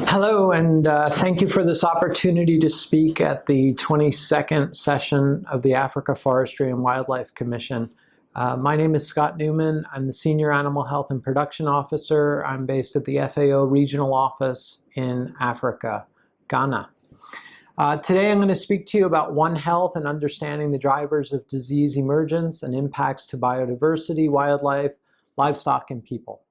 Hello, and thank you for this opportunity to speak at the 22nd session of the Africa Forestry and Wildlife Commission. My name is Scott Newman. I'm the Senior Animal Health and Production Officer. I'm based at the FAO Regional Office in Africa, Ghana. Today I'm going to speak to you about One Health and understanding the drivers of disease emergence and impacts to biodiversity, wildlife, livestock, and people.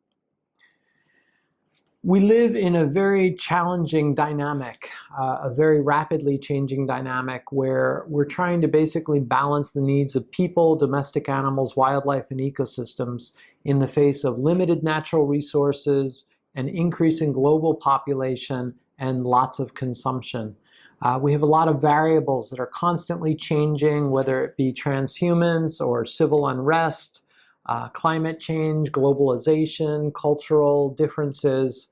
We live in a very challenging dynamic, a very rapidly changing dynamic where we're trying to basically balance the needs of people, domestic animals, wildlife, and ecosystems in the face of limited natural resources, an increasing global population, and lots of consumption. We have a lot of variables that are constantly changing, whether it be transhumance or civil unrest, climate change, globalization, cultural differences.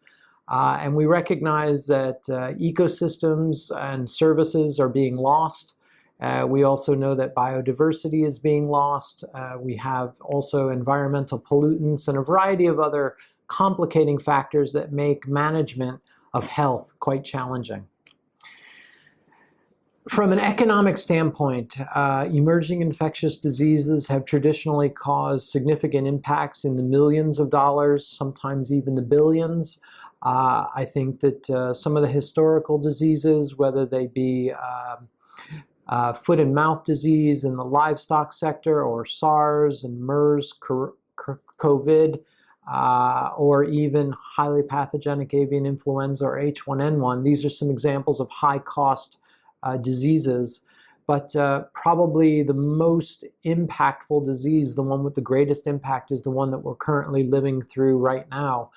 And we recognize that ecosystems and services are being lost. We also know that biodiversity is being lost. We have also environmental pollutants and a variety of other complicating factors that make management of health quite challenging. From an economic standpoint, emerging infectious diseases have traditionally caused significant impacts in the millions of dollars, sometimes even the billions. I think that some of the historical diseases, whether they be foot and mouth disease in the livestock sector, or SARS and MERS, COVID, or even highly pathogenic avian influenza or H1N1, these are some examples of high-cost diseases. But probably the most impactful disease, the one with the greatest impact, is the one that we're currently living through right now.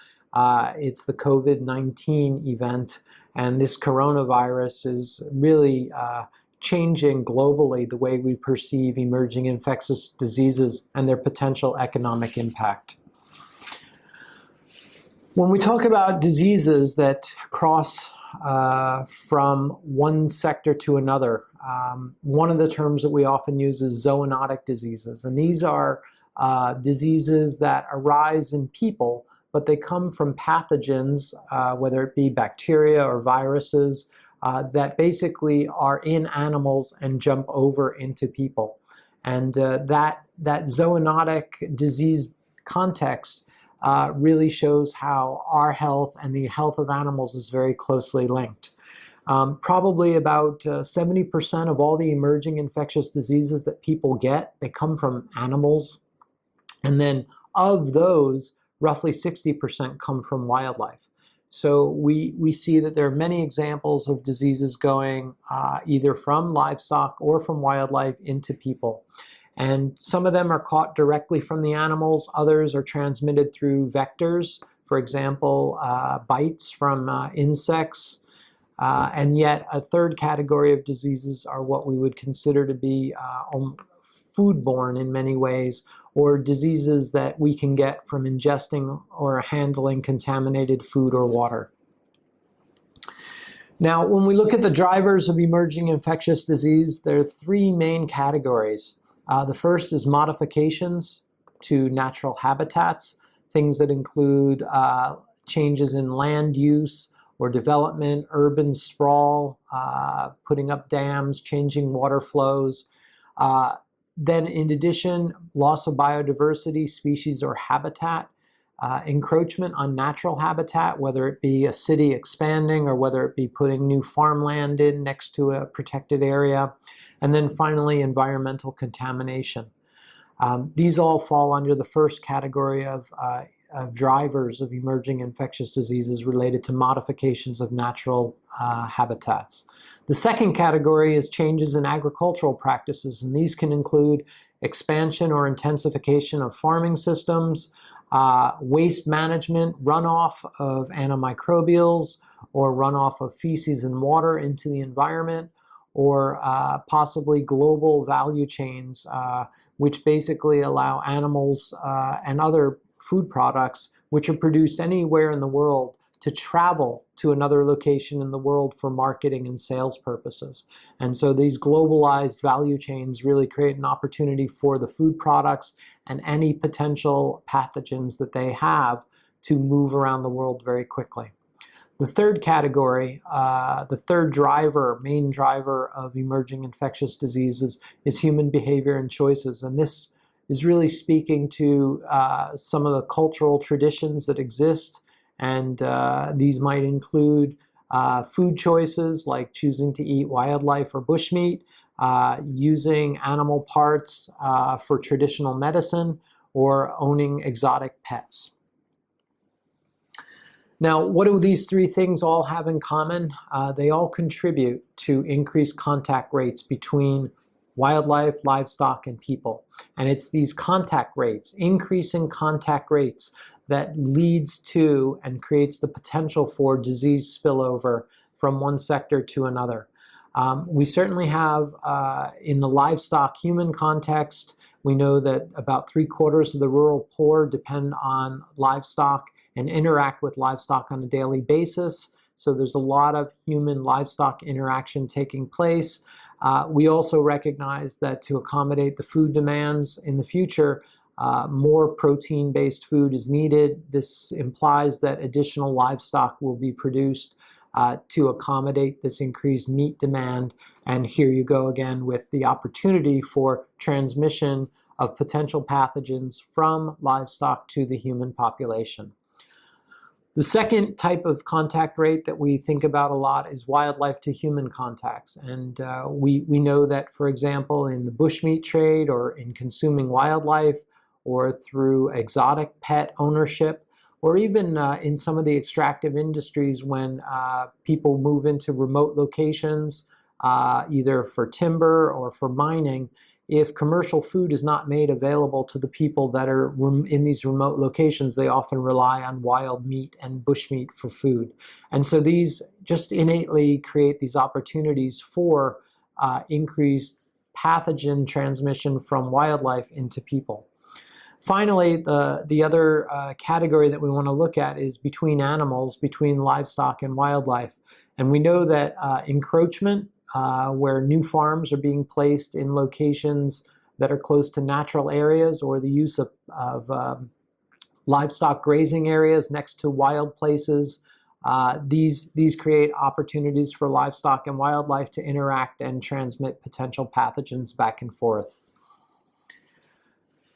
It's the COVID-19 event, and this coronavirus is really changing globally the way we perceive emerging infectious diseases and their potential economic impact. When we talk about diseases that cross from one sector to another, one of the terms that we often use is zoonotic diseases, and these are diseases that arise in people, but they come from pathogens, whether it be bacteria or viruses, that basically are in animals and jump over into people. And that zoonotic disease context really shows how our health and the health of animals is very closely linked. Probably about 70% of all the emerging infectious diseases that people get, they come from animals. And then of those, roughly 60% come from wildlife. So we see that there are many examples of diseases going either from livestock or from wildlife into people. And some of them are caught directly from the animals, others are transmitted through vectors, for example, bites from insects. And yet a third category of diseases are what we would consider to be foodborne in many ways, or diseases that we can get from ingesting or handling contaminated food or water. Now, when we look at the drivers of emerging infectious disease, there are three main categories. The first is modifications to natural habitats, things that include changes in land use or development, urban sprawl, putting up dams, changing water flows. Then in addition, loss of biodiversity, species or habitat, encroachment on natural habitat, whether it be a city expanding or whether it be putting new farmland in next to a protected area, and then finally environmental contamination. These all fall under the first category of drivers of emerging infectious diseases related to modifications of natural habitats. The second category is changes in agricultural practices, and these can include expansion or intensification of farming systems, waste management, runoff of antimicrobials, or runoff of feces and water into the environment, or possibly global value chains, which basically allow animals and other food products which are produced anywhere in the world to travel to another location in the world for marketing and sales purposes. And so these globalized value chains really create an opportunity for the food products and any potential pathogens that they have to move around the world very quickly. The third category, the third driver, main driver of emerging infectious diseases is human behavior and choices. And this is really speaking to some of the cultural traditions that exist. And these might include food choices like choosing to eat wildlife or bushmeat, using animal parts for traditional medicine, or owning exotic pets. Now, what do these three things all have in common? They all contribute to increased contact rates between wildlife, livestock, and people. And it's these contact rates, increasing contact rates, that leads to and creates the potential for disease spillover from one sector to another. We certainly have, in the livestock-human context, we know that about 3/4 of the rural poor depend on livestock and interact with livestock on a daily basis. So there's a lot of human-livestock interaction taking place. We also recognize that to accommodate the food demands in the future, more protein-based food is needed. This implies that additional livestock will be produced to accommodate this increased meat demand. And here you go again with the opportunity for transmission of potential pathogens from livestock to the human population. The second type of contact rate that we think about a lot is wildlife to human contacts. And we know that, for example, in the bushmeat trade or in consuming wildlife or through exotic pet ownership, or even in some of the extractive industries when people move into remote locations, either for timber or for mining, if commercial food is not made available to the people that are in these remote locations, they often rely on wild meat and bushmeat for food. And so these just innately create these opportunities for increased pathogen transmission from wildlife into people. Finally, the other category that we want to look at is between animals, between livestock and wildlife. And we know that encroachment, where new farms are being placed in locations that are close to natural areas, or the use of livestock grazing areas next to wild places, these create opportunities for livestock and wildlife to interact and transmit potential pathogens back and forth.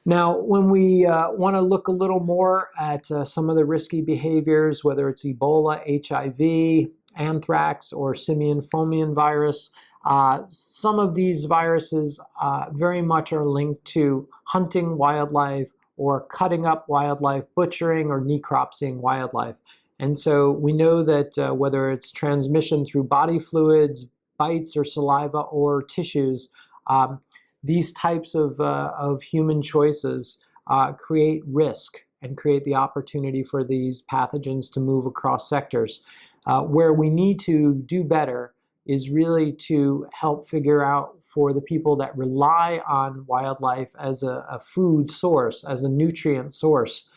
Now, when we want to look a little more at some of the risky behaviors, whether it's Ebola, HIV, anthrax, or simian fomian virus, some of these viruses very much are linked to hunting wildlife or cutting up wildlife, butchering or necropsying wildlife. And so we know that whether it's transmission through body fluids, bites or saliva or tissues, these types of human choices create risk and create the opportunity for these pathogens to move across sectors. Where we need to do better is really to help figure out for the people that rely on wildlife as a food source, as a nutrient source,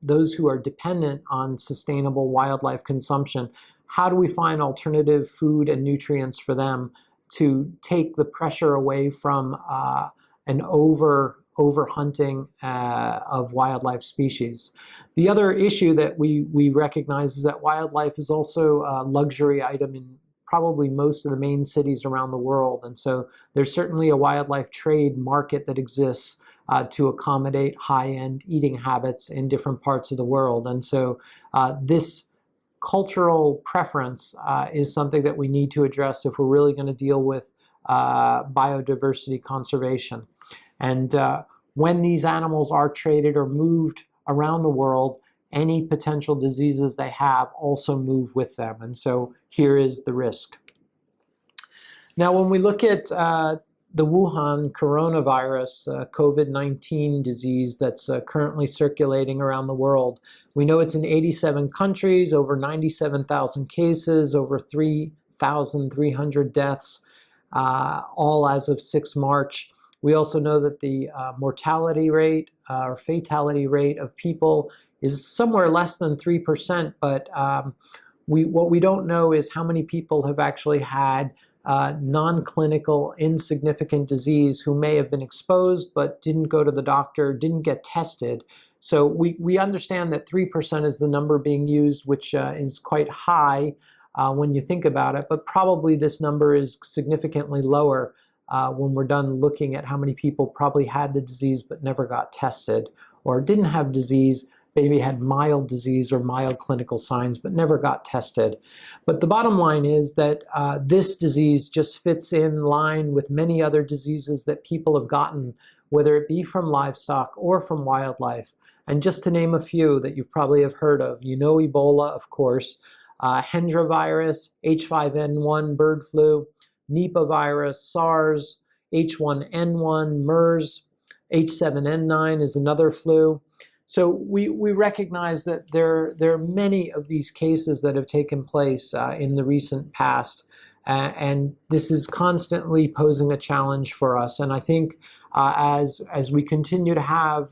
those who are dependent on sustainable wildlife consumption, how do we find alternative food and nutrients for them to take the pressure away from an overhunting of wildlife species. The other issue that we recognize is that wildlife is also a luxury item in probably most of the main cities around the world. And so there's certainly a wildlife trade market that exists to accommodate high-end eating habits in different parts of the world. And so this cultural preference is something that we need to address if we're really going to deal with biodiversity conservation. And when these animals are traded or moved around the world, any potential diseases they have also move with them. And so here is the risk. Now, when we look at the Wuhan coronavirus, COVID-19 disease that's currently circulating around the world, we know it's in 87 countries, over 97,000 cases, over 3,300 deaths, all as of 6 March. We also know that the mortality rate or fatality rate of people is somewhere less than 3%, but what we don't know is how many people have actually had non-clinical insignificant disease who may have been exposed but didn't go to the doctor, didn't get tested, So we understand that 3% is the number being used, which is quite high when you think about it, but probably this number is significantly lower when we're done looking at how many people probably had the disease but never got tested, or didn't have disease, maybe had mild disease or mild clinical signs but never got tested. But the bottom line is that this disease just fits in line with many other diseases that people have gotten, whether it be from livestock or from wildlife. And just to name a few that you probably have heard of, you know Ebola, of course, Hendra virus, H5N1 bird flu, Nipah virus, SARS, H1N1, MERS, H7N9 is another flu. So we recognize that there are many of these cases that have taken place in the recent past, and this is constantly posing a challenge for us. And I think as we continue to have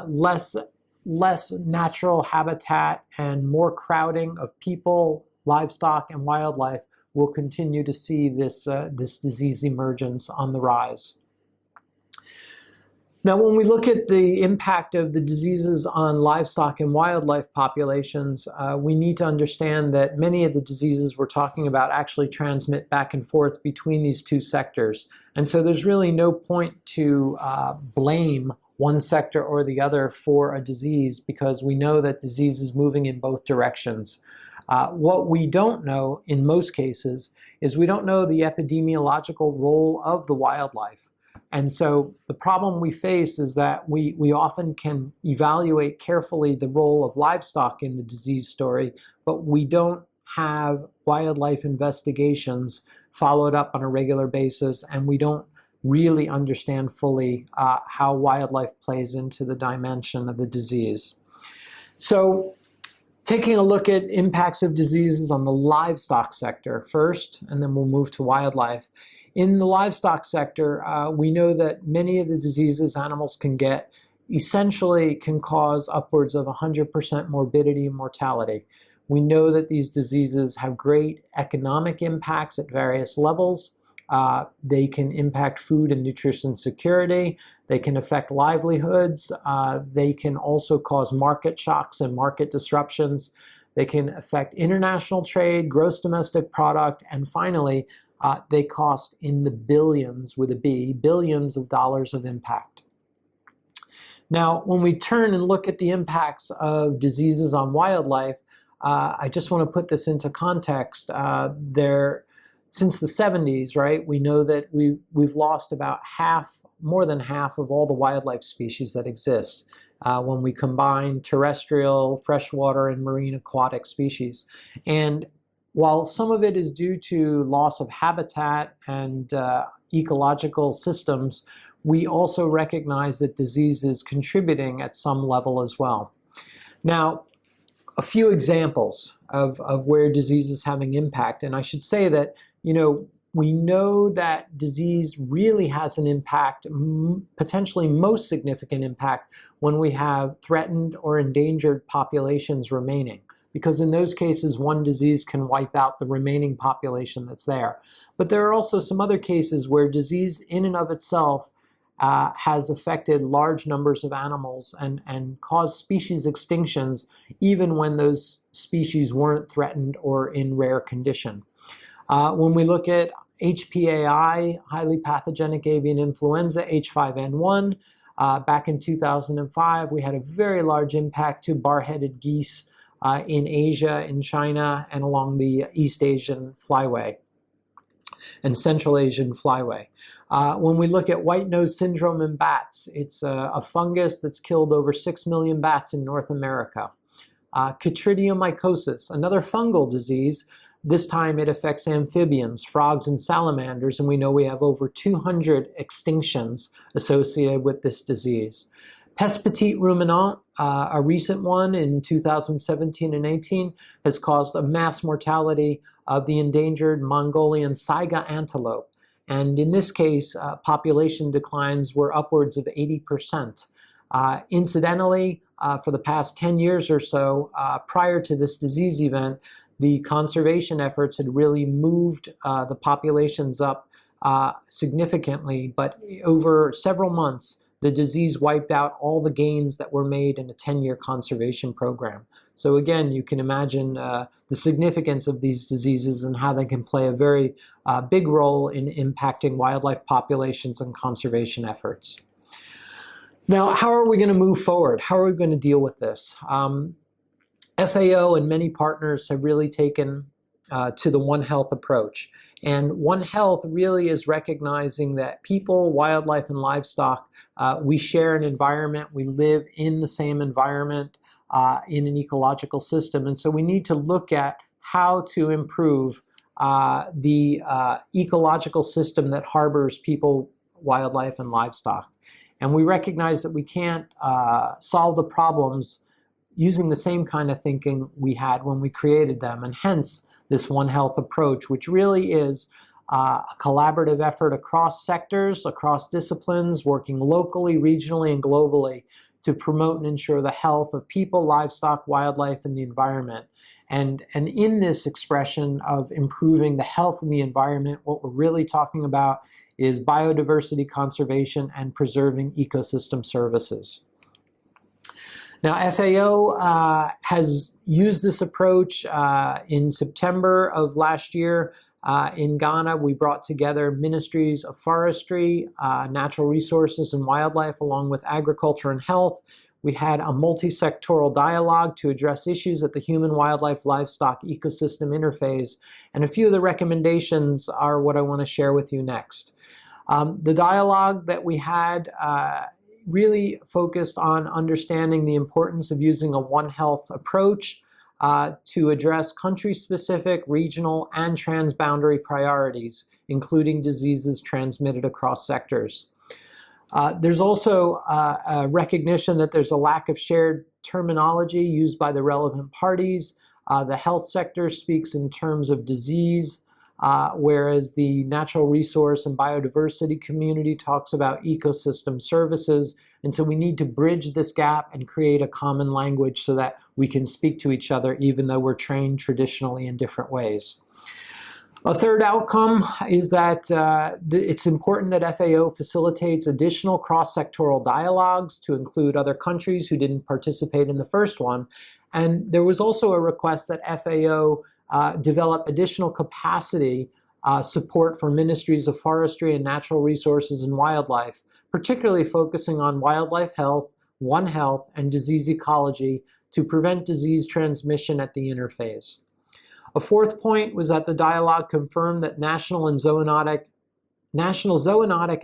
less natural habitat and more crowding of people, livestock, and wildlife, we'll continue to see this disease emergence on the rise. Now, when we look at the impact of the diseases on livestock and wildlife populations, we need to understand that many of the diseases we're talking about actually transmit back and forth between these two sectors. And so there's really no point to blame one sector or the other for a disease, because we know that disease is moving in both directions. What we don't know in most cases is we don't know the epidemiological role of the wildlife. And so the problem we face is that we often can evaluate carefully the role of livestock in the disease story, but we don't have wildlife investigations followed up on a regular basis, and we don't really understand fully how wildlife plays into the dimension of the disease. So taking a look at impacts of diseases on the livestock sector first, and then we'll move to wildlife. In the livestock sector, we know that many of the diseases animals can get essentially can cause upwards of 100% morbidity and mortality. We know that these diseases have great economic impacts at various levels. They can impact food and nutrition security. They can affect livelihoods. They can also cause market shocks and market disruptions. They can affect international trade, gross domestic product, and finally, they cost in the billions, with a B, billions of dollars of impact. Now, when we turn and look at the impacts of diseases on wildlife, I just want to put this into context. Since the 70s, right, we know that we've lost about more than half of all the wildlife species that exist when we combine terrestrial, freshwater, and marine aquatic species. And while some of it is due to loss of habitat and ecological systems, we also recognize that disease is contributing at some level as well. Now, a few examples of where disease is having impact, and I should say that, we know that disease really has an impact, potentially most significant impact, when we have threatened or endangered populations remaining, because in those cases, one disease can wipe out the remaining population that's there. But there are also some other cases where disease in and of itself has affected large numbers of animals and caused species extinctions, even when those species weren't threatened or in rare condition. When we look at HPAI, highly pathogenic avian influenza, H5N1, back in 2005, we had a very large impact to bar-headed geese in Asia, in China, and along the East Asian flyway and Central Asian flyway. When we look at white nose syndrome in bats, it's a fungus that's killed over 6 million bats in North America. Chytridiomycosis, another fungal disease. This time it affects amphibians, frogs, and salamanders, and we know we have over 200 extinctions associated with this disease. Peste petite ruminant, a recent one in 2017 and 18, has caused a mass mortality of the endangered Mongolian saiga antelope. And in this case, population declines were upwards of 80%. Incidentally, for the past 10 years or so, prior to this disease event, the conservation efforts had really moved the populations up significantly, but over several months, the disease wiped out all the gains that were made in a 10-year conservation program. So again, you can imagine the significance of these diseases and how they can play a very big role in impacting wildlife populations and conservation efforts. Now, how are we going to move forward? How are we going to deal with this? FAO and many partners have really taken to the One Health approach. And One Health really is recognizing that people, wildlife, and livestock, we share an environment, we live in the same environment, in an ecological system. And so we need to look at how to improve the ecological system that harbors people, wildlife, and livestock. And we recognize that we can't solve the problems using the same kind of thinking we had when we created them, and hence this One Health approach, which really is a collaborative effort across sectors, across disciplines, working locally, regionally, and globally to promote and ensure the health of people, livestock, wildlife, and the environment. And in this expression of improving the health of the environment, what we're really talking about is biodiversity conservation and preserving ecosystem services. Now, FAO has used this approach in September of last year. In Ghana, we brought together ministries of forestry, natural resources and wildlife, along with agriculture and health. We had a multi-sectoral dialogue to address issues at the human-wildlife-livestock ecosystem interface. And a few of the recommendations are what I want to share with you next. The dialogue that we had really focused on understanding the importance of using a One Health approach to address country-specific, regional, and transboundary priorities, including diseases transmitted across sectors. There's also a recognition that there's a lack of shared terminology used by the relevant parties. The health sector speaks in terms of disease, whereas the natural resource and biodiversity community talks about ecosystem services. And so we need to bridge this gap and create a common language so that we can speak to each other even though we're trained traditionally in different ways. A third outcome is that it's important that FAO facilitates additional cross-sectoral dialogues to include other countries who didn't participate in the first one. And there was also a request that FAO develop additional capacity support for ministries of forestry and natural resources and wildlife, particularly focusing on wildlife health, One Health, and disease ecology to prevent disease transmission at the interface. A fourth point was that the dialogue confirmed that national zoonotic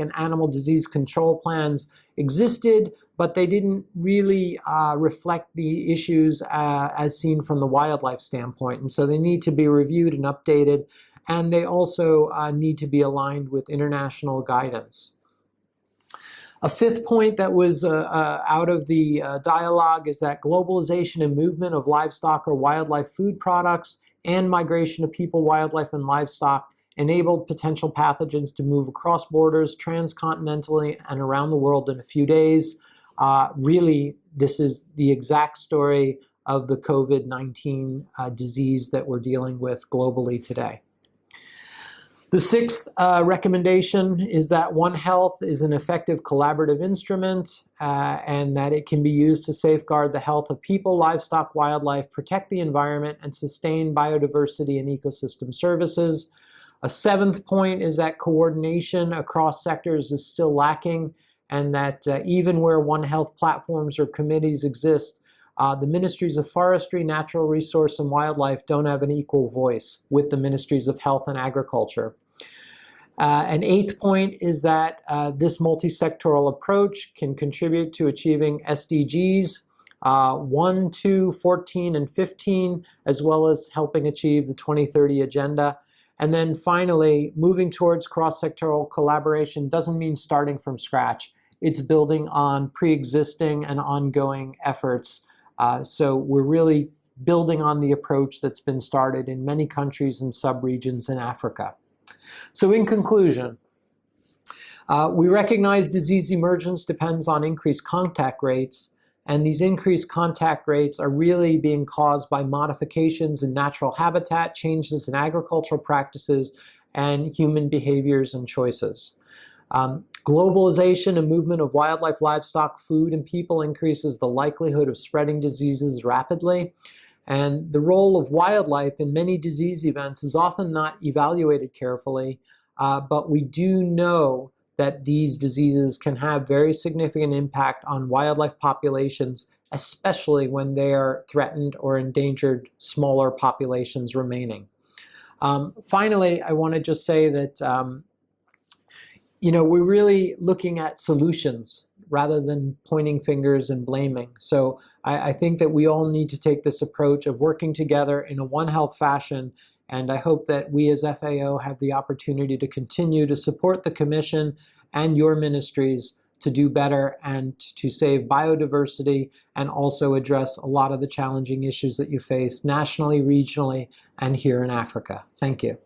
and animal disease control plans existed, but they didn't really reflect the issues as seen from the wildlife standpoint. And so they need to be reviewed and updated, and they also need to be aligned with international guidance. A fifth point that was out of the dialogue is that globalization and movement of livestock or wildlife food products and migration of people, wildlife, and livestock enabled potential pathogens to move across borders transcontinentally and around the world in a few days. Really, this is the exact story of the COVID-19 disease that we're dealing with globally today. The sixth recommendation is that One Health is an effective collaborative instrument and that it can be used to safeguard the health of people, livestock, wildlife, protect the environment, and sustain biodiversity and ecosystem services. A seventh point is that coordination across sectors is still lacking, and that even where One Health platforms or committees exist, the ministries of forestry, natural resource, and wildlife don't have an equal voice with the ministries of health and agriculture. An eighth point is that this multi-sectoral approach can contribute to achieving SDGs 1, 2, 14, and 15, as well as helping achieve the 2030 agenda. And then finally, moving towards cross-sectoral collaboration doesn't mean starting from scratch. It's building on pre-existing and ongoing efforts. So we're really building on the approach that's been started in many countries and sub-regions in Africa. So in conclusion, we recognize disease emergence depends on increased contact rates, and these increased contact rates are really being caused by modifications in natural habitat, changes in agricultural practices, and human behaviors and choices. Globalization and movement of wildlife, livestock, food, and people increases the likelihood of spreading diseases rapidly. And the role of wildlife in many disease events is often not evaluated carefully, but we do know that these diseases can have very significant impact on wildlife populations, especially when they are threatened or endangered smaller populations remaining. Finally, I want to just say that we're really looking at solutions rather than pointing fingers and blaming. So I think that we all need to take this approach of working together in a One Health fashion, and I hope that we as FAO have the opportunity to continue to support the Commission and your ministries to do better and to save biodiversity and also address a lot of the challenging issues that you face nationally, regionally, and here in Africa. Thank you.